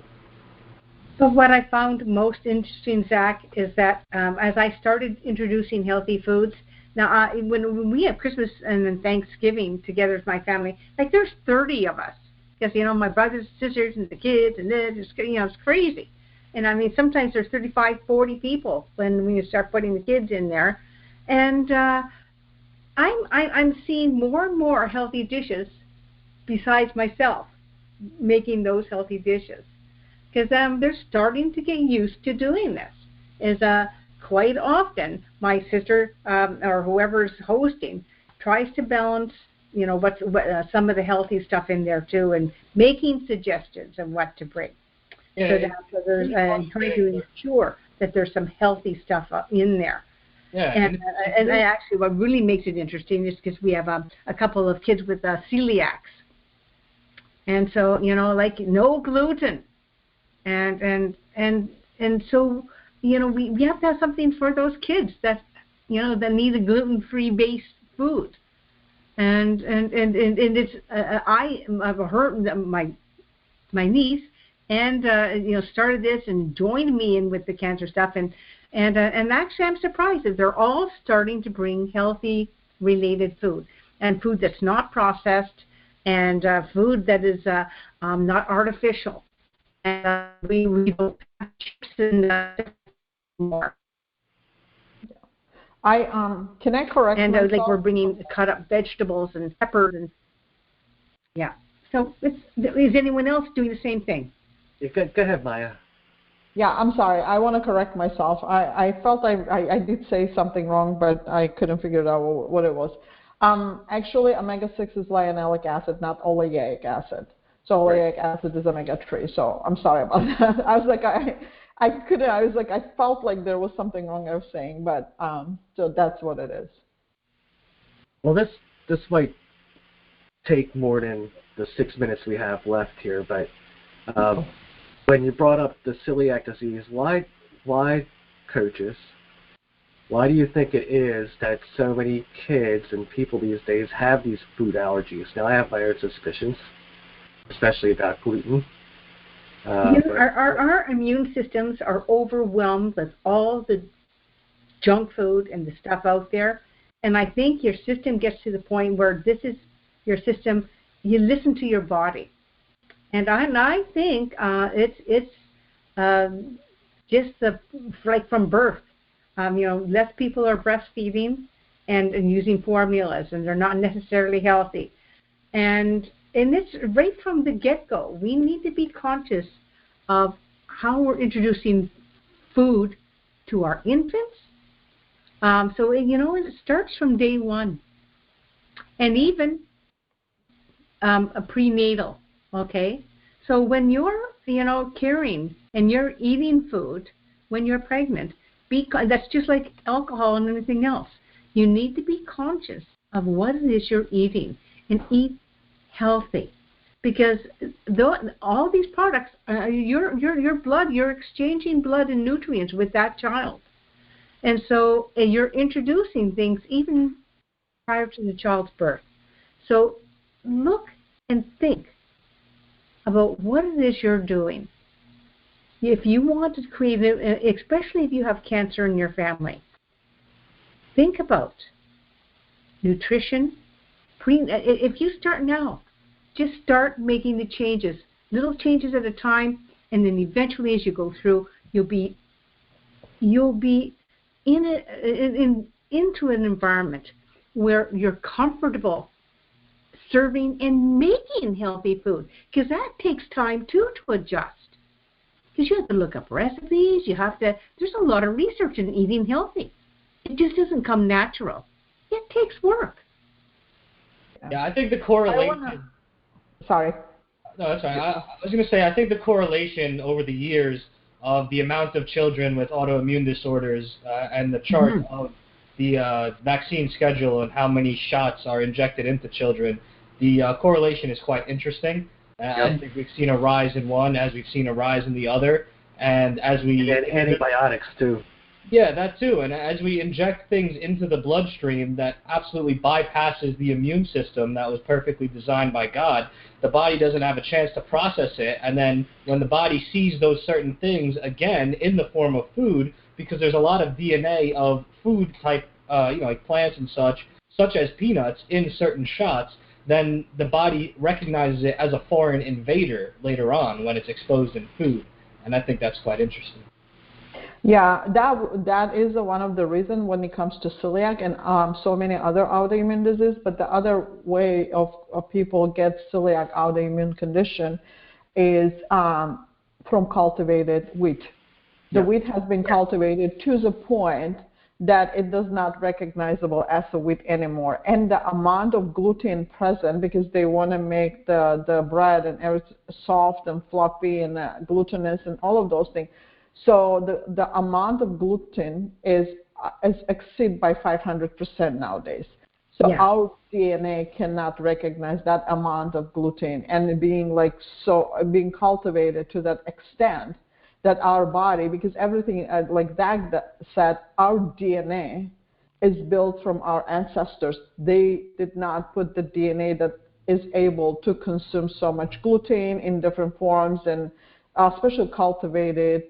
So what I found most interesting, Zach, is that as I started introducing healthy foods, now when we have Christmas and then Thanksgiving together with my family, like there's 30 of us, because my brothers and sisters and the kids and this, it's crazy. And I mean, sometimes there's 35, 40 people when you start putting the kids in there, and I'm seeing more and more healthy dishes besides myself making those healthy dishes, because they're starting to get used to doing this. Is quite often my sister or whoever's hosting tries to balance, what some of the healthy stuff in there too, and making suggestions of what to bring. Yeah, so there's and trying to ensure that there's some healthy stuff in there. Yeah, and actually, what really makes it interesting is because we have a couple of kids with celiacs, and so like no gluten, and so we have to have something for those kids that that need a gluten-free based food, and it's I've heard my niece and started this and joined me in with the cancer stuff, and actually I'm surprised that they're all starting to bring healthy related food, and food that's not processed, and food that is not artificial, and we don't have chips and more. Can I correct myself? Like we're bringing cut up vegetables and peppers and So is anyone else doing the same thing? Yeah, go ahead, Maya. Yeah, I'm sorry. I want to correct myself. I felt I did say something wrong, but I couldn't figure out what it was. Actually, omega-6 is linoleic acid, not oleic acid. So oleic acid is omega-3. So I'm sorry about that. I was like, I felt like there was something wrong I was saying, but so that's what it is. Well, this might take more than the 6 minutes we have left here, but when you brought up the celiac disease, why coaches? Why do you think it is that so many kids and people these days have these food allergies? Now, I have my own suspicions, especially about gluten. Our immune systems are overwhelmed with all the junk food and the stuff out there, and I think your system gets to the point where this is your system. You listen to your body, and I think it's just like from birth. Less people are breastfeeding and using formulas, and they're not necessarily healthy. And it's right from the get-go. We need to be conscious of how we're introducing food to our infants. So, it starts from day one. And even a prenatal, okay? So when you're, carrying and you're eating food when you're pregnant, that's just like alcohol and anything else. You need to be conscious of what it is you're eating and eat healthy, because all these products, your blood, you're exchanging blood and nutrients with that child, and so you're introducing things even prior to the child's birth. So look and think about what it is you're doing. If you want to create, especially if you have cancer in your family, think about nutrition. If you start now, just start making the changes, little changes at a time, and then eventually, as you go through, you'll be into an environment where you're comfortable serving and making healthy food, because that takes time too to adjust. Because you have to look up recipes. There's a lot of research in eating healthy. It just doesn't come natural. It takes work. Yeah, I think the correlation. Sorry. No, that's right. I was going to say, I think the correlation over the years of the amount of children with autoimmune disorders and the chart of the vaccine schedule and how many shots are injected into children, the correlation is quite interesting. I think we've seen a rise in one as we've seen a rise in the other. And antibiotics, too. Yeah, that too. And as we inject things into the bloodstream that absolutely bypasses the immune system that was perfectly designed by God, the body doesn't have a chance to process it. And then when the body sees those certain things again in the form of food, because there's a lot of DNA of food type, like plants and such as peanuts in certain shots, then the body recognizes it as a foreign invader later on when it's exposed in food. And I think that's quite interesting. Yeah, that is one of the reasons when it comes to celiac and so many other autoimmune diseases. But the other way of people get celiac autoimmune condition is from cultivated wheat. The wheat has been cultivated to the point that it does not recognizable as a wheat anymore. And the amount of gluten present, because they want to make the bread and everything soft and fluffy and glutinous and all of those things. So the amount of gluten is exceed by 500% nowadays. So our DNA cannot recognize that amount of gluten, and being cultivated to that extent that our body, because everything, like Dag said, our DNA is built from our ancestors. They did not put the DNA that is able to consume so much gluten in different forms, and especially cultivated,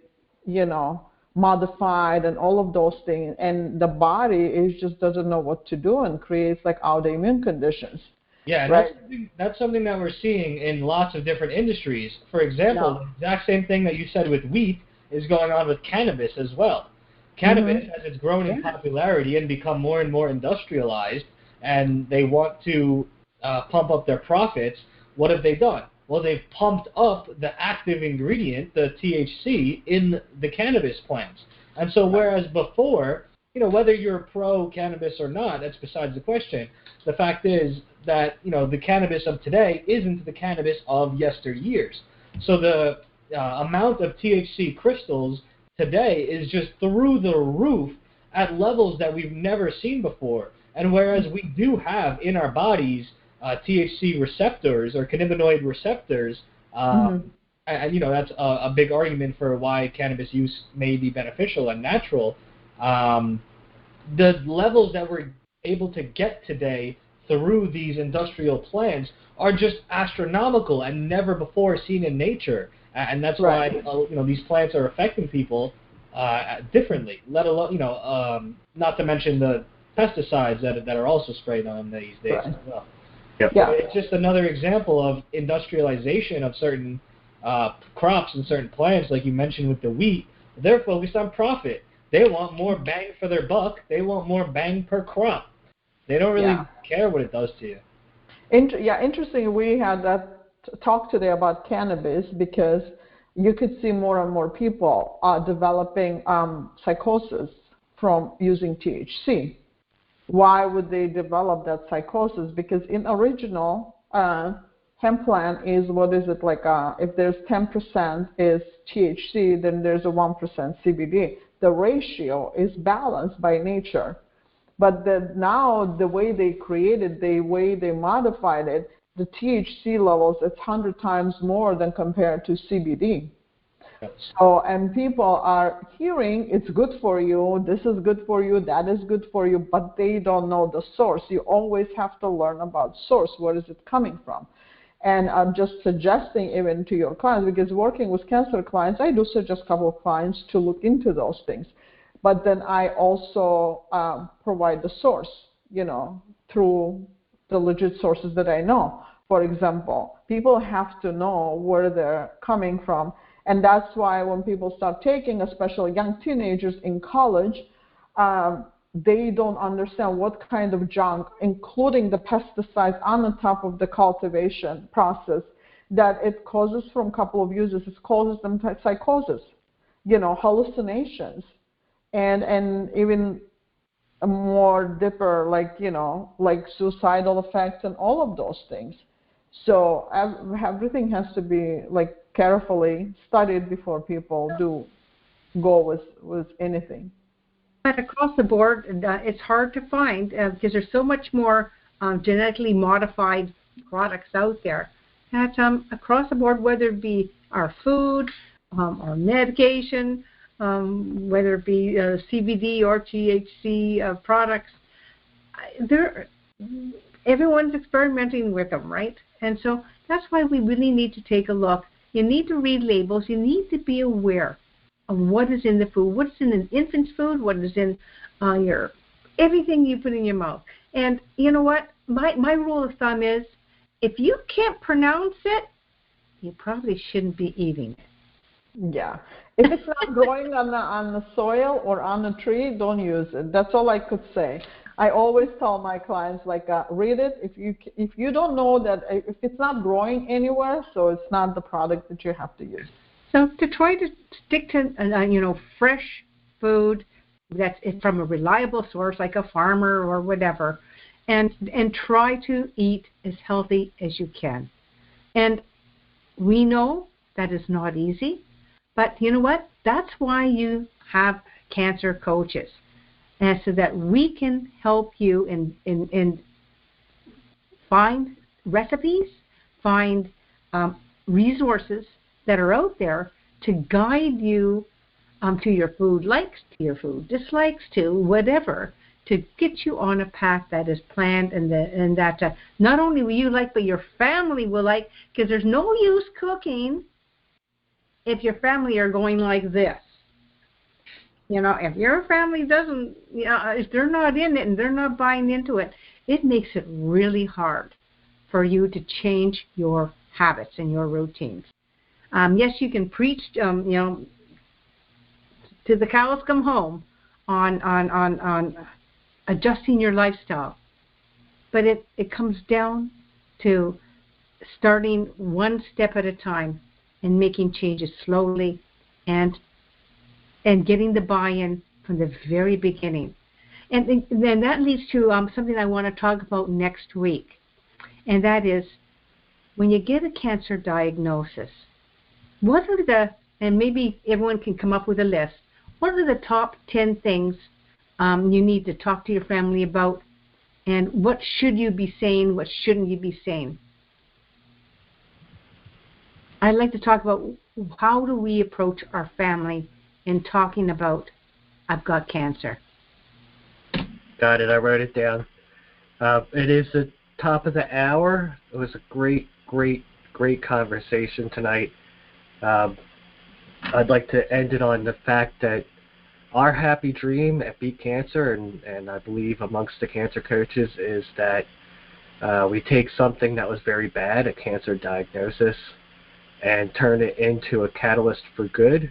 modified and all of those things. And the body just doesn't know what to do and creates like autoimmune conditions. Yeah, and right? that's something that we're seeing in lots of different industries. For example, the exact same thing that you said with wheat is going on with cannabis as well. Cannabis, as it's grown in popularity and become more and more industrialized, and they want to pump up their profits, what have they done? Well, they've pumped up the active ingredient, the THC, in the cannabis plants. And so whereas before, whether you're pro-cannabis or not, that's besides the question. The fact is that, the cannabis of today isn't the cannabis of yesteryears. So the amount of THC crystals today is just through the roof at levels that we've never seen before. And whereas we do have in our bodies THC receptors or cannabinoid receptors, and that's a big argument for why cannabis use may be beneficial and natural. The levels that we're able to get today through these industrial plants are just astronomical and never before seen in nature. And that's why these plants are affecting people differently. Let alone not to mention the pesticides that are also sprayed on these days as well. Yep. So it's just another example of industrialization of certain crops and certain plants, like you mentioned with the wheat. They're focused on profit. They want more bang for their buck. They want more bang per crop. They don't really care what it does to you. Interesting. We had that talk today about cannabis because you could see more and more people developing psychosis from using THC. Why would they develop that psychosis? Because in original hemp plant is, what is it, like if there's 10% is THC, then there's a 1% CBD. The ratio is balanced by nature. But now the way they created, the way they modified it, the THC levels, it's 100 times more than compared to CBD. So, and people are hearing it's good for you, this is good for you, that is good for you, but they don't know the source. You always have to learn about source. Where is it coming from? And I'm just suggesting even to your clients, because working with cancer clients, I do suggest a couple of clients to look into those things. But then I also provide the source, through the legit sources that I know. For example, people have to know where they're coming from. And that's why when people start taking, especially young teenagers in college, they don't understand what kind of junk, including the pesticides on the top of the cultivation process, that it causes from a couple of uses. It causes them psychosis, hallucinations, and even a more deeper, like suicidal effects and all of those things. So everything has to be carefully studied before people do go with anything. But across the board, it's hard to find because there's so much more genetically modified products out there. That across the board, whether it be our food, our medication, whether it be CBD or THC products, everyone's experimenting with them, right? And so that's why we really need to take a look. You need to read labels. You need to be aware of what is in the food, what's in an infant's food, what is in everything you put in your mouth. And you know what? My rule of thumb is, if you can't pronounce it, you probably shouldn't be eating it. Yeah. If it's not growing on the soil or on a tree, don't use it. That's all I could say. I always tell my clients, read it. If you don't know that, if it's not growing anywhere, so it's not the product that you have to use. So to try to stick to fresh food that's from a reliable source, like a farmer or whatever, and try to eat as healthy as you can. And we know that is not easy, but you know what? That's why you have cancer coaches. And so that we can help you in find recipes, find resources that are out there to guide you to your food likes, to your food dislikes, to whatever, to get you on a path that is planned and that not only will you like, but your family will like, because there's no use cooking if your family are going like this. If your family doesn't, if they're not in it and they're not buying into it, it makes it really hard for you to change your habits and your routines. Yes, you can preach, to the cows come home on adjusting your lifestyle, but it comes down to starting one step at a time and making changes slowly and getting the buy-in from the very beginning. And then that leads to something I want to talk about next week, and that is when you get a cancer diagnosis, what are and maybe everyone can come up with a list, what are the top 10 things you need to talk to your family about, and what should you be saying, what shouldn't you be saying? I'd like to talk about how do we approach our family in talking about, I've got cancer. Got it. I wrote it down. It is top of the hour. It was a great conversation tonight. I'd like to end it on the fact that our happy dream at Beat Cancer, and I believe amongst the cancer coaches, is that we take something that was very bad, a cancer diagnosis, and turn it into a catalyst for good.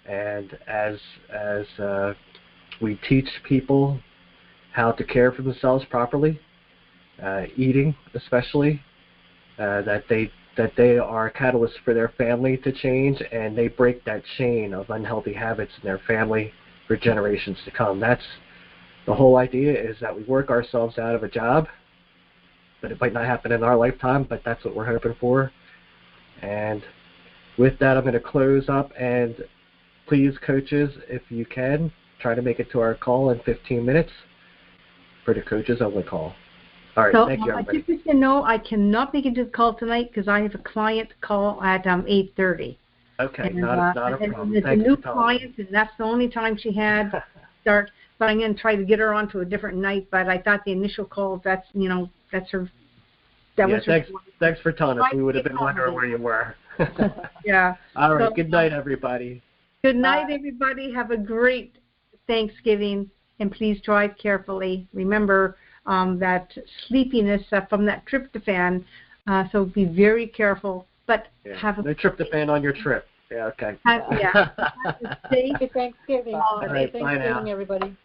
And as we teach people how to care for themselves properly, eating especially, that they are a catalyst for their family to change, and they break that chain of unhealthy habits in their family for generations to come. That's the whole idea, is that we work ourselves out of a job, but it might not happen in our lifetime, but that's what we're hoping for. And with that, I'm going to close up, and please, coaches, if you can, try to make it to our call in 15 minutes for the coaches only call. All right, so, thank you, everybody. Just so you know, I cannot make it to the call tonight because I have a client call at 8:30. Okay, and, not a problem. And it's a new client, and that's the only time she had to start. But I'm going to try to get her onto a different night. But I thought the initial call, that's her. That was her. Thanks for telling us. We would have been wondering where you were. Yeah. All right. Good night, everybody. Good night, everybody. Have a great Thanksgiving, and please drive carefully. Remember that sleepiness from that tryptophan, so be very careful. But have no tryptophan on your trip. Yeah, okay. Have a Happy Thanksgiving. All right, Thanksgiving, everybody.